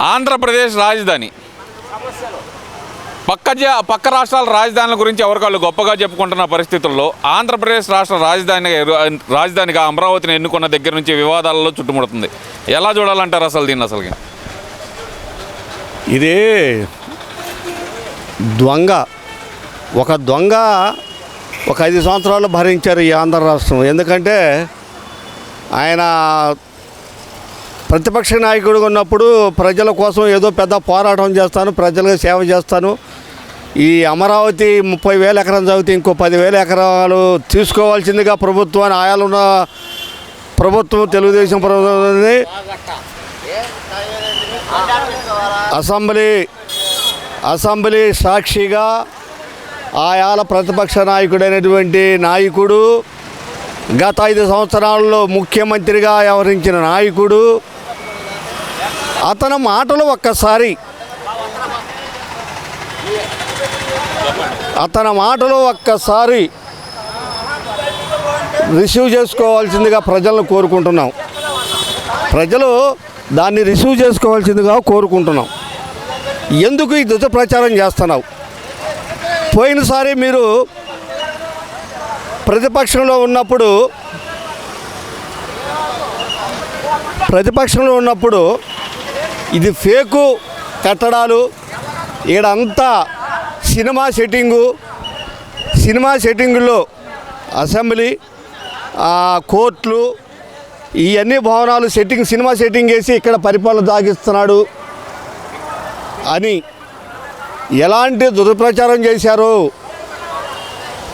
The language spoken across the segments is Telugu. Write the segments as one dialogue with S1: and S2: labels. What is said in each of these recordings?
S1: ఆంధ్రప్రదేశ్ రాజధాని పక్క రాష్ట్రాల రాజధానుల గురించి ఎవరికాళ్ళు గొప్పగా చెప్పుకుంటున్న పరిస్థితుల్లో ఆంధ్రప్రదేశ్ రాష్ట్ర రాజధానిగా అమరావతిని ఎన్నుకున్న దగ్గర నుంచి వివాదాలలో చుట్టుముడుతుంది. ఎలా చూడాలంటారు అసలు దీన్ని? అసలుకి
S2: ఇది దొంగ ఒక 5 సంవత్సరాలు భరించారు ఈ ఆంధ్ర రాష్ట్రం. ఎందుకంటే ఆయన ప్రతిపక్ష నాయకుడిగా ఉన్నప్పుడు ప్రజల కోసం ఏదో పెద్ద పోరాటం చేస్తాను, ప్రజలకు సేవ చేస్తాను, ఈ అమరావతి 30,000 ఎకరాలు చదివితే ఇంకో 10,000 ఎకరాలు తీసుకోవాల్సిందిగా ప్రభుత్వాన్ని ఆయాలున్న ప్రభుత్వం తెలుగుదేశం ప్రభుత్వాన్ని అసెంబ్లీ సాక్షిగా ఆయాల ప్రతిపక్ష నాయకుడైనటువంటి నాయకుడు, గత 5 సంవత్సరాల్లో ముఖ్యమంత్రిగా వ్యవహరించిన నాయకుడు, అతని మాటలు ఒక్కసారి రిసీవ్ చేసుకోవాల్సిందిగా ప్రజలను కోరుకుంటున్నాం. ప్రజలు దాన్ని రిసీవ్ చేసుకోవాల్సిందిగా కోరుకుంటున్నాం. ఎందుకు ఈ దుష్ట ప్రచారం చేస్తున్నావు? పోయినసారి మీరు ప్రతిపక్షంలో ఉన్నప్పుడు ఇది ఫేకు కట్టడాలు, ఈడంతా సినిమా సెట్టింగుల్లో అసెంబ్లీ, కోర్టులు, ఇవన్నీ భవనాలు సినిమా సెట్టింగ్ వేసి ఇక్కడ పరిపాలన సాగిస్తున్నాడు అని ఎలాంటి దుష్ప్రచారం చేశారో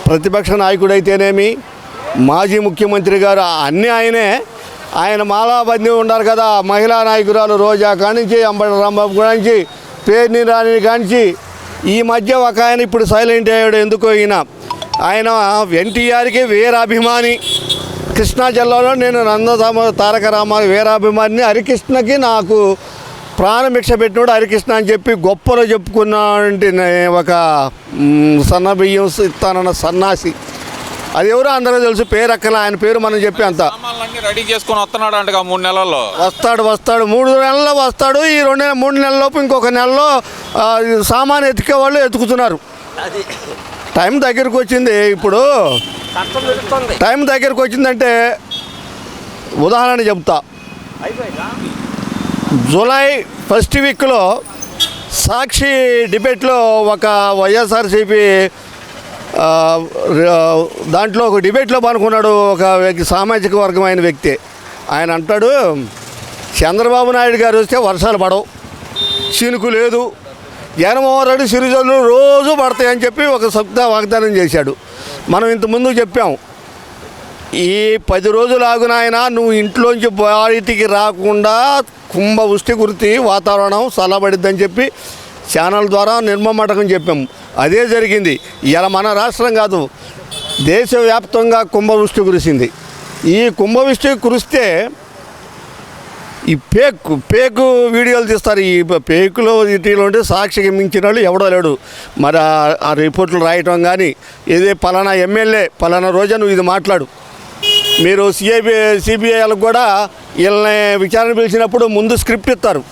S2: ప్రతిపక్ష నాయకుడైతేనేమి, మాజీ ముఖ్యమంత్రి గారు అన్నీ ఆయన మాలాబందీ ఉన్నారు కదా, మహిళా నాయకురాలు రోజా కానించి, అంబటి రాంబాబు కానించి, పేర్ని రాణి కానించి, ఈ మధ్య ఒక ఆయన ఇప్పుడు సైలెంట్ అయ్యాడు. ఎందుకో ఆయన ఎన్టీఆర్కి వీరాభిమాని. కృష్ణా జిల్లాలో నేను తారక రామారావు వీరాభిమాని. హరికృష్ణకి నాకు ప్రాణభిక్ష పెట్టినోడు హరికృష్ణ అని చెప్పి గొప్పలో చెప్పుకున్నాంటి ఒక సన్న బియ్యం ఇస్తానన్న సన్నాసి. అది ఎవరో అందరూ తెలుసు, పేరు అక్కల ఆయన పేరు మనం చెప్పి అంత
S1: రెడీ చేసుకొని వస్తున్నాడు అంట. 3 నెలల్లో
S2: వస్తాడు 3 నెలల్లో వస్తాడు. ఈ 3 నెలల్లోపు ఇంకొక నెలలో సామాను ఎతికే వాళ్ళు ఎతుకుతున్నారు. టైం దగ్గరకు వచ్చింది. ఇప్పుడు టైం దగ్గరకు వచ్చిందంటే ఉదాహరణ చెప్తా. జూలై 1st వీక్లో సాక్షి డిబేట్లో ఒక వైఎస్ఆర్సీపీ దాంట్లో ఒక డిబేట్లో పాల్గొన్నాడు ఒక సామాజిక వర్గమైన వ్యక్తి. ఆయన అంటాడు, చంద్రబాబు నాయుడు గారు వస్తే వర్షాలు పడవు, చినుకు లేదు, జగన్మోహన్ రెడ్డి సిరిజల్లు రోజు పడతాయని చెప్పి ఒక వాగ్దానం చేశాడు. మనం ఇంతకుముందు చెప్పాం, ఈ 10 రోజులు ఆగునాయన నువ్వు ఇంట్లోంచి బయటికి రాకుండా కుంభవృష్టి కురిసి వాతావరణం చల్లబడిద్దని చెప్పి ఛానల్ ద్వారా నిర్మమాటకం చెప్పాం. అదే జరిగింది. ఇలా మన రాష్ట్రం కాదు, దేశవ్యాప్తంగా కుంభవృష్టి కురిసింది. ఈ కుంభవృష్టి కురిస్తే ఈ పేకు వీడియోలు తీస్తారు. ఈ పేకులో వీటిలో ఉంటే సాక్షికి మించిన వాళ్ళు ఎవడో లేడు. మరి ఆ రిపోర్ట్లు రాయటం కానీ, ఏదే పలానా ఎమ్మెల్యే పలానా రోజా నువ్వు ఇది మాట్లాడు. మీరు సిబిఐలకు కూడా వీళ్ళని విచారణ పిలిచినప్పుడు ముందు స్క్రిప్ట్ ఇస్తారు.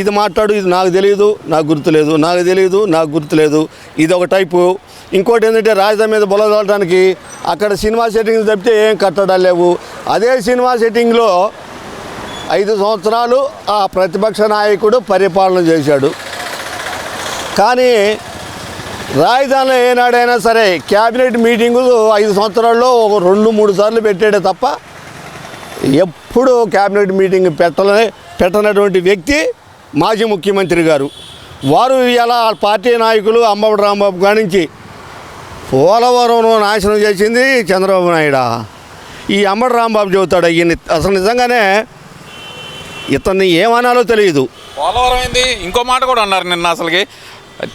S2: ఇది మాట్లాడు, ఇది నాకు తెలియదు, నాకు గుర్తులేదు, ఇది ఒక టైపు. ఇంకోటి ఏంటంటే రాజధాని మీద బొలదలడానికి అక్కడ సినిమా సెట్టింగ్స్ తప్పితే ఏం కట్టడాలు లేవు. అదే సినిమా సెట్టింగ్లో 5 సంవత్సరాలు ఆ ప్రతిపక్ష నాయకుడు పరిపాలన చేశాడు. కానీ రాజధానిలో ఏనాడైనా సరే క్యాబినెట్ మీటింగు 5 సంవత్సరాల్లో 2-3 సార్లు పెట్టాడే తప్ప ఎప్పుడు క్యాబినెట్ మీటింగ్ పెట్టనటువంటి వ్యక్తి మాజీ ముఖ్యమంత్రి గారు. వారు ఇలా పార్టీ నాయకులు అంబటి రాంబాబు కానించి పోలవరం నాశనం చేసింది చంద్రబాబు నాయుడు. ఈ అంబటి రాంబాబు చెబుతాడు, అసలు నిజంగానే ఇతన్ని ఏమనాలో తెలియదు.
S1: పోలవరం ఏంది? ఇంకో మాట కూడా అన్నారు నిన్న. అసలుకి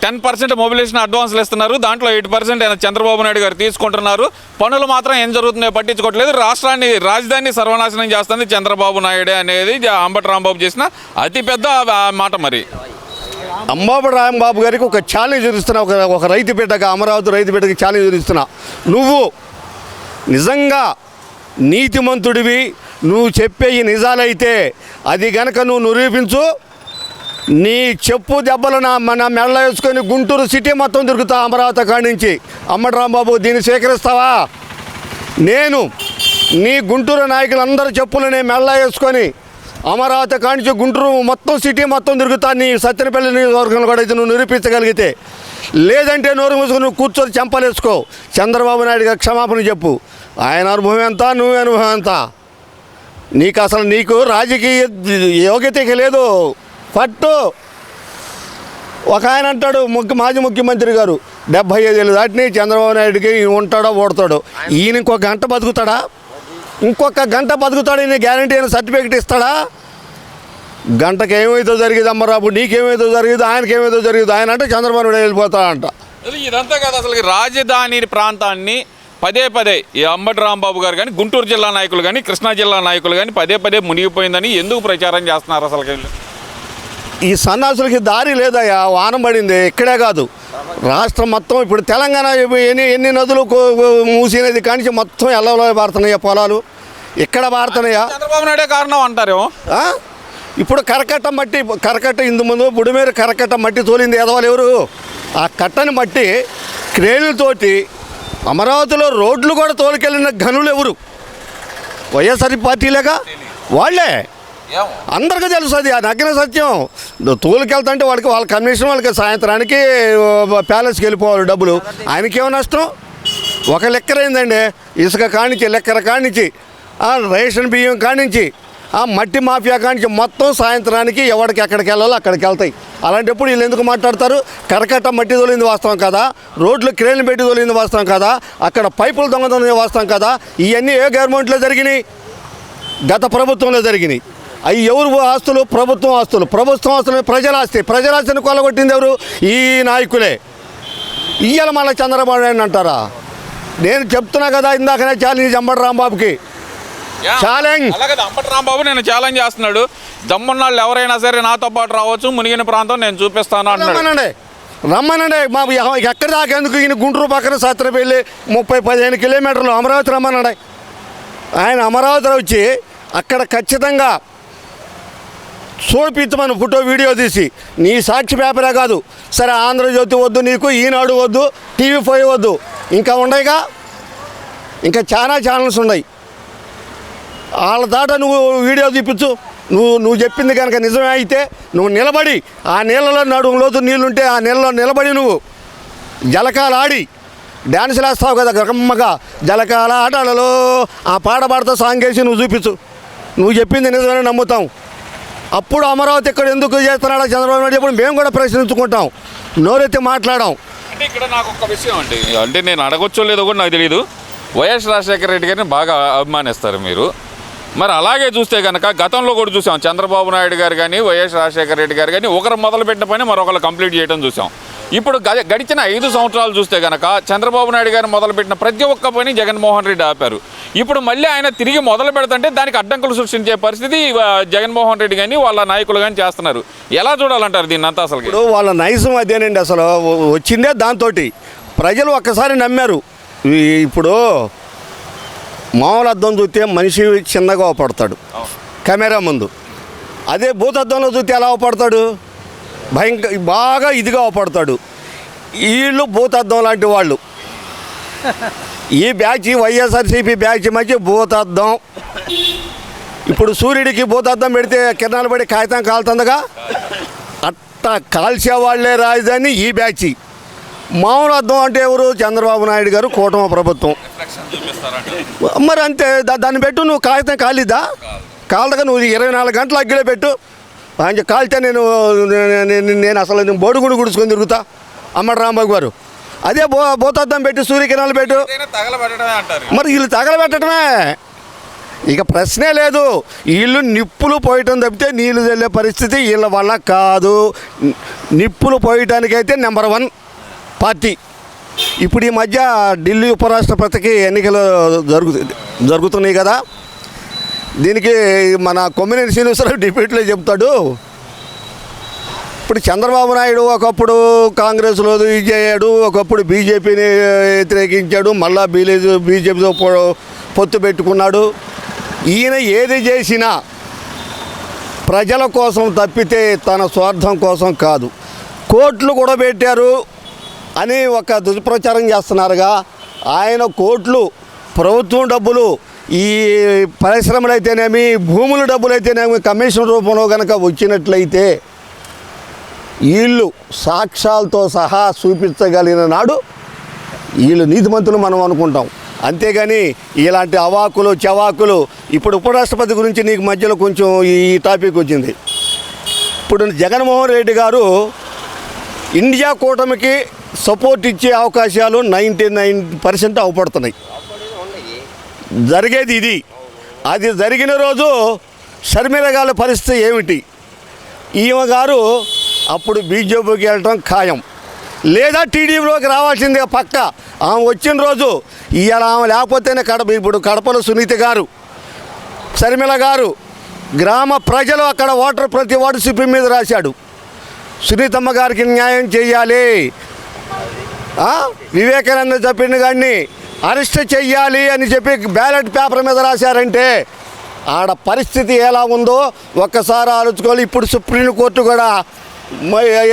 S1: 10% మొబిలైజేషన్ అడ్వాన్స్లు ఇస్తున్నారు, దాంట్లో 8% చంద్రబాబు నాయుడు గారు తీసుకుంటున్నారు. పనులు మాత్రం ఏం జరుగుతుందో పట్టించుకోవట్లేదు. రాజధాని సర్వనాశనం చేస్తుంది చంద్రబాబు నాయుడే అనేది అంబటి రాంబాబు చేసిన అతిపెద్ద మాట. మరి
S2: అంబటి రాంబాబు గారికి ఒక ఛాలెంజ్ ఇస్తున్నా, ఒక రైతు బిడ్డగా, అమరావతి రైతు బిడ్డకి ఛాలెంజ్ ఇస్తున్నా. నువ్వు నిజంగా నీతిమంతుడివి, నువ్వు చెప్పే ఈ నిజాలైతే అది గనక నువ్వు నిరూపించు, నీ చెప్పు దెబ్బలు నా మెళ్ళ వేసుకొని గుంటూరు సిటీ మొత్తం తిరుగుతా అమరావతి కాడి నుంచి. అమ్మటి రాంబాబు దీన్ని స్వీకరిస్తావా? నేను నీ గుంటూరు నాయకులందరూ చెప్పులు నేను మెళ్ళ వేసుకొని అమరావతి కాడి నుంచి గుంటూరు మొత్తం సిటీ మొత్తం తిరుగుతా. నీ సత్తెనపల్లి నియోజకవర్గంలో కూడా అయితే నువ్వు నిరూపించగలిగితే. లేదంటే నోరు మూసుకొని నువ్వు కూర్చొని చెంపలేసుకో. చంద్రబాబు నాయుడు గారు క్షమాపణ చెప్పు. ఆయన అనుభవం ఎంత, నువ్వే అనుభవం ఎంత? నీకు రాజకీయ యోగ్యత లేదు. పట్టు. ఒక ఆయన అంటాడు మాజీ ముఖ్యమంత్రి గారు 75 ఏళ్ళు దాటిని చంద్రబాబు నాయుడికి ఉంటాడో ఓడతాడో. ఈయన ఇంకొక గంట బతుకుతాడా? ఈయన గ్యారంటీ అయిన సర్టిఫికెట్ ఇస్తాడా? గంటకి ఏమైతే జరిగేది అమ్మరాబు, నీకేమైతే జరిగేది, ఆయనకేమైతే జరిగేది. ఆయన అంటే చంద్రబాబు నాయుడు వెళ్ళిపోతాడంట.
S1: ఇదంతా కాదు, అసలు రాజధాని ప్రాంతాన్ని పదే ఈ అంబటి రాంబాబు గారు కానీ, గుంటూరు జిల్లా నాయకులు కానీ, కృష్ణా జిల్లా నాయకులు కానీ పదే మునిగిపోయిందని ఎందుకు ప్రచారం చేస్తున్నారు? అసలు
S2: ఈ సన్నాసులకి దారి లేదయ్యా. వానం పడింది ఇక్కడే కాదు, రాష్ట్రం మొత్తం. ఇప్పుడు తెలంగాణ ఎన్ని నదులు మూసినది కానీ మొత్తం ఎల్లవలో పారుతున్నాయా పొలాలు. ఇక్కడ పారుతున్నాయా?
S1: చంద్రబాబు నాయుడే కారణం అంటారేమో.
S2: ఇప్పుడు కరకట్ట ఇందు ముందు బుడిమేరు కరకట్ట మట్టి తోలింది ఎదవాలి ఎవరు? ఆ కట్టని మట్టి క్రేన్లతోటి అమరావతిలో రోడ్లు కూడా తోలుకెళ్ళిన ఘనులు ఎవరు? వైఎస్ఆర్ పార్టీలేగా, వాళ్ళే. అందరికీ తెలుసు అది ఆ నగ్న సత్యం. తోలుకెళ్తుంటే వాళ్ళ కమిషన్ వాళ్ళకి సాయంత్రానికి ప్యాలెస్కి వెళ్ళిపోవాలి డబ్బులు. ఆయనకేమో నష్టం? ఒక లెక్కరైందండి. ఇసుక కానించి లెక్కర కానించి, రేషన్ బియ్యం కానించి, ఆ మట్టి మాఫియా కానించి మొత్తం సాయంత్రానికి ఎవరికి ఎక్కడికి వెళ్ళాలో అక్కడికి వెళ్తాయి. అలాంటప్పుడు వీళ్ళు ఎందుకు మాట్లాడతారు? కరకట్ట మట్టి తోలింది వాస్తవం కదా, రోడ్లు క్రేన్లు పెట్టి తోలింది వాస్తవం కదా, అక్కడ పైపులు దొంగతనం వాస్తవం కదా. ఇవన్నీ ఏ గవర్నమెంట్లో జరిగినాయి? గత ప్రభుత్వంలో జరిగినాయి. అవి ఎవరు ఆస్తులు? ప్రభుత్వం ఆస్తులు ప్రజల ఆస్తిని కొల్లగొట్టింది ఎవరు? ఈ నాయకులే. ఇయ్యాల మళ్ళీ చంద్రబాబు నాయుడు అంటారా? నేను చెప్తున్నా కదా ఇందాకనే ఛాలెంజ్ అంబటి రాంబాబుకి. ఛాలెంజ్.
S1: అలాగే అంబటి రాంబాబు నేను ఛాలెంజ్ చేస్తున్నాడు. దమ్మున్నాళ్ళు ఎవరైనా సరే నాతో పాటు రావచ్చు, మునిగిన ప్రాంతం నేను చూపిస్తాను అంటున్నాడు.
S2: రమ్మనండి. మా ఎక్కడి దాకా ఎందుకు? ఈయన గుంటూరు పక్కన సత్రపల్లి 30-15 కిలోమీటర్లు అమరావతి రమ్మనండి. ఆయన అమరావతి వచ్చి అక్కడ ఖచ్చితంగా చూపించమని ఫోటో వీడియో తీసి. నీ సాక్షి పేపరే కాదు సరే, ఆంధ్రజ్యోతి వద్దు నీకు, ఈనాడు వద్దు, TV5 వద్దు, ఇంకా ఉన్నాయిగా, ఇంకా చాలా ఛానల్స్ ఉన్నాయి. వాళ్ళ దాట నువ్వు వీడియో తీపించు. నువ్వు చెప్పింది కనుక నిజమే అయితే నువ్వు నిలబడి ఆ నీళ్ళలో నడుములోతు నీళ్ళుంటే ఆ నీళ్ళలో నిలబడి నువ్వు జలకాలు ఆడి డ్యాన్సులు వేస్తావు కదా గమ్మగా. జలకాల ఆటలలో ఆ పాట పాడుతూ సాంగ్ వేసి నువ్వు చూపించు. నువ్వు చెప్పింది నిజమే నమ్ముతాం. అప్పుడు అమరావతి ఇక్కడ ఎందుకు చేస్తున్నాడో చంద్రబాబు నాయుడు చెప్పి మేము కూడా ప్రశ్నించుకుంటాం, నోరెత్తి మాట్లాడాం.
S1: అంటే ఇక్కడ నాకు ఒక విషయం అంటే నేను అడగొచ్చో లేదో కూడా నాకు తెలియదు. వైఎస్ రాజశేఖర రెడ్డి గారిని బాగా అభిమానిస్తారు మీరు. మరి అలాగే చూస్తే కనుక గతంలో కూడా చూసాం, చంద్రబాబు నాయుడు గారు కానీ వైఎస్ రాజశేఖర రెడ్డి గారు కానీ ఒకరు మొదలుపెట్టిన పని మరొకరు కంప్లీట్ చేయడం చూసాం. ఇప్పుడు గడిచిన 5 సంవత్సరాలు చూస్తే కనుక చంద్రబాబు నాయుడు గారు మొదలుపెట్టిన ప్రతి ఒక్క పని జగన్మోహన్ రెడ్డి ఆపారు. ఇప్పుడు మళ్ళీ ఆయన తిరిగి మొదలు పెడుతుంటే దానికి అడ్డంకులు సృష్టించే పరిస్థితి జగన్మోహన్ రెడ్డి కానీ వాళ్ళ నాయకులు కానీ చేస్తున్నారు. ఎలా చూడాలంటారు దీన్ని అంతా? అసలు
S2: ఇప్పుడు వాళ్ళ నైజం అదేనండి. అసలు వచ్చిందే దాంతో ప్రజలు ఒక్కసారి నమ్మారు. ఇప్పుడు మామూలు అద్దం చూస్తే మనిషి చిన్నగా అవపడతాడు కెమెరా ముందు. అదే భూతద్దంలో చూస్తే ఎలా అవపడతాడు? బాగా ఇదిగా అవపడతాడు. వీళ్ళు భూతద్దం లాంటి వాళ్ళు. ఈ బ్యాచ్ వైఎస్ఆర్సీపీ బ్యాచ్ మధ్య భూతద్దం. ఇప్పుడు సూర్యుడికి భూతద్దం పెడితే కిరణాలు పడి కాగితం కాలుతుందిగా, అట్టా కాల్చేవాళ్లే రాజధాని ఈ బ్యాచ్. మామూలు అద్దం అంటే ఎవరు? చంద్రబాబు నాయుడు గారు, కూటమి ప్రభుత్వం. మరి అంతే. దాన్ని పెట్టు, నువ్వు కాగితం కాలిద్దా? కాలదగా నువ్వు 24 గంటలు అగ్గిలో పెట్టు. ఆయన కాలితే నేను అసలు బోడుగుడు గుడుచుకొని తిరుగుతా. అంబటి రాంబాబు గారు అదే భూతద్దం పెట్టి సూర్యకిరణాలు పెట్టు. మరి వీళ్ళు తగలబెట్టడమే, ఇక ప్రశ్నే లేదు. వీళ్ళు నిప్పులు పోయటం తప్పితే నీళ్లు చల్లే పరిస్థితి వీళ్ళ వల్ల కాదు. నిప్పులు పోయటానికైతే నెంబర్ 1 పార్టీ. ఇప్పుడు ఈ మధ్య ఢిల్లీ ఉపరాష్ట్రపతికి ఎన్నికలు జరుగుతున్నాయి కదా. దీనికి మన కొమ్మినేని శ్రీనివాసరావు డిబేట్లో చెప్తాడు. ఇప్పుడు చంద్రబాబు నాయుడు ఒకప్పుడు కాంగ్రెస్లో ఇది చేయడు, ఒకప్పుడు బీజేపీని వ్యతిరేకించాడు, మళ్ళా బీజేపీతో పొత్తు పెట్టుకున్నాడు. ఈయన ఏది చేసినా ప్రజల కోసం తప్పితే తన స్వార్థం కోసం కాదు. కోట్లు కూడా పెట్టారు అని ఒక దుష్ప్రచారం చేస్తున్నారుగా. ఆయన కోట్లు ప్రభుత్వం డబ్బులు, ఈ పరిశ్రమలు అయితేనేమి, భూముల డబ్బులు అయితేనేమి కమిషన్ రూపంలో కనుక వచ్చినట్లయితే వీళ్ళు సాక్ష్యాలతో సహా చూపించగలిగిన నాడు వీళ్ళు నీతిమంతులు మనం అనుకుంటాం. అంతేగాని ఇలాంటి అవాకులు చవాకులు. ఇప్పుడు ఉపరాష్ట్రపతి గురించి నీకు మధ్యలో కొంచెం ఈ టాపిక్ వచ్చింది. ఇప్పుడు జగన్మోహన్ రెడ్డి గారు ఇండియా కూటమికి సపోర్ట్ ఇచ్చే అవకాశాలు 99% అవపడుతున్నాయి. జరిగేది ఇది. అది జరిగిన రోజు షర్మిల గారి పరిస్థితి ఏమిటి? ఈమె గారు అప్పుడు బీజేపీకి వెళ్ళటం ఖాయం, లేదా టీడీపీలోకి రావాల్సిందే పక్క. ఆమె వచ్చిన రోజు ఇవాళ ఆమె లేకపోతేనే ఇప్పుడు కడపలో సునీత గారు, షర్మిల గారు, గ్రామ ప్రజలు అక్కడ ఓటర్ ప్రతి వార్డు సిపి మీద రాశాడు, సునీతమ్మ గారికి న్యాయం చేయాలి, వివేకానంద చెప్పిన గారిని అరెస్ట్ చెయ్యాలి అని చెప్పి బ్యాలెట్ పేపర్ మీద రాశారంటే ఆడ పరిస్థితి ఎలా ఉందో ఒక్కసారి ఆలోచుకోవాలి. ఇప్పుడు సుప్రీంకోర్టు కూడా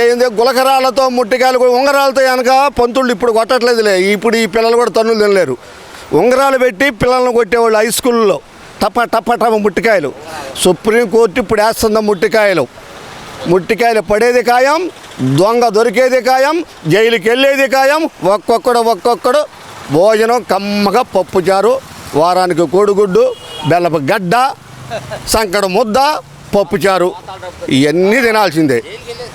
S2: ఏంది గులకరాలతో ముట్టికాయలు ఉంగరాలతో కనుక పంతుళ్ళు ఇప్పుడు కొట్టట్లేదులే. ఇప్పుడు ఈ పిల్లలు కూడా తన్నులు తినలేరు. ఉంగరాలు పెట్టి పిల్లలను కొట్టేవాళ్ళు హై స్కూల్లో టప టప టప ముట్టికాయలు. సుప్రీంకోర్టు ఇప్పుడు వేస్తుందా ముట్టికాయలు పడేది ఖాయం, దొంగ దొరికేది ఖాయం, జైలుకి వెళ్ళేది ఖాయం. ఒక్కొక్కడు భోజనం కమ్మగా పప్పుచారు, వారానికి కోడిగుడ్డు, బెల్లపు గడ్డ, సంకడ ముద్ద, పప్పుచారు ఇవన్నీ తినాల్సిందే.